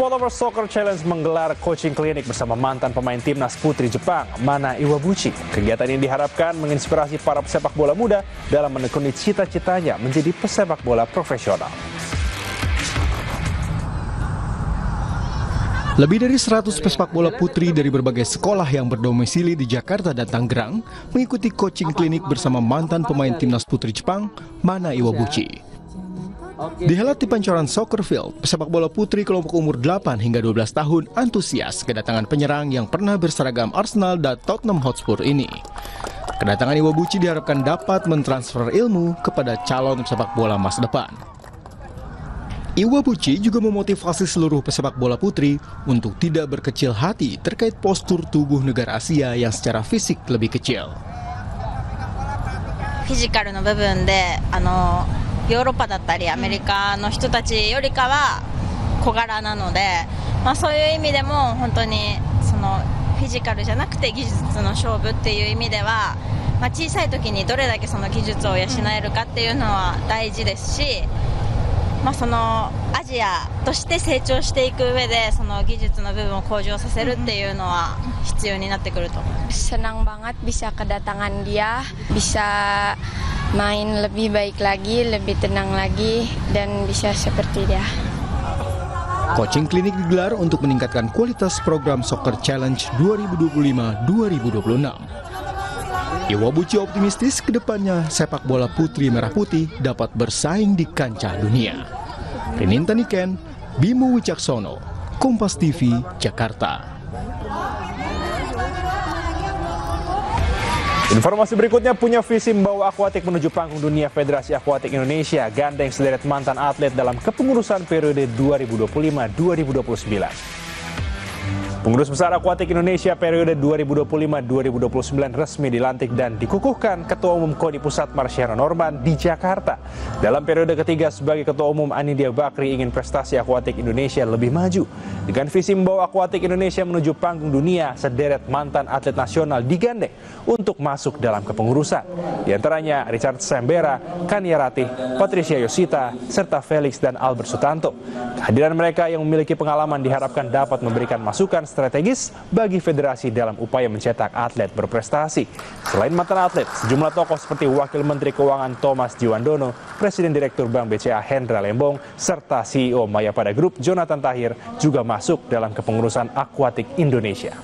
Sport Over Soccer Challenge menggelar coaching klinik bersama mantan pemain timnas putri Jepang, Mana Iwabuchi. Kegiatan ini diharapkan menginspirasi para pesepak bola muda dalam menekuni cita-citanya menjadi pesepak bola profesional. Lebih dari 100 pesepak bola putri dari berbagai sekolah yang berdomisili di Jakarta dan Tangerang mengikuti coaching klinik bersama mantan pemain timnas putri Jepang, Mana Iwabuchi. Dihelat di Pancoran Soccer Field, pesepak bola putri kelompok umur 8 hingga 12 tahun antusias kedatangan penyerang yang pernah berseragam Arsenal dan Tottenham Hotspur ini. Kedatangan Iwabuchi diharapkan dapat mentransfer ilmu kepada calon pesepak bola masa depan. Iwabuchi juga memotivasi seluruh pesepak bola putri untuk tidak berkecil hati terkait postur tubuh negara Asia yang secara fisik lebih kecil. フィジカルの部分でヨーロッパだったりアメリカの人たちよりかは小柄なので、そういう意味でも本当にそのフィジカルじゃなくて技術の勝負っていう意味では、小さい時にどれだけその技術を養えるかっていうのは大事ですし、そのアジアとして成長していく上でその技術の部分を向上させるっていうのは必要になってくると思います。Senang banget bisa kedatangan dia, bisa main lebih baik lagi, lebih tenang lagi, dan bisa seperti dia. Coaching klinik digelar untuk meningkatkan kualitas program Soccer Challenge 2025-2026. Iwabuchi optimistis kedepannya sepak bola putri merah putih dapat bersaing di kancah dunia. Rininta Niken, Bimo Wicaksono, Kompas TV, Jakarta. Informasi berikutnya, punya visi membawa akuatik menuju panggung dunia. Federasi Akuatik Indonesia gandeng sederet mantan atlet dalam kepengurusan periode 2025-2029. Pengurus Besar Akuatik Indonesia periode 2025-2029 resmi dilantik dan dikukuhkan Ketua Umum KONI Pusat Marciano Norman di Jakarta. Dalam periode ketiga sebagai Ketua Umum, Anindya Bakri ingin prestasi akuatik Indonesia lebih maju. Dengan visi membawa akuatik Indonesia menuju panggung dunia, sederet mantan atlet nasional digandeng untuk masuk dalam kepengurusan. Di antaranya Richard Sembera, Kania Ratih, Patricia Yosita, serta Felix dan Albert Sutanto. Kehadiran mereka yang memiliki pengalaman diharapkan dapat memberikan masukan strategis bagi federasi dalam upaya mencetak atlet berprestasi. Selain mantan atlet, sejumlah tokoh seperti Wakil Menteri Keuangan Thomas Jiwandono, Presiden Direktur Bank BCA Hendra Lembong, serta CEO Mayapada Group Jonathan Tahir juga masuk dalam kepengurusan Akuatik Indonesia.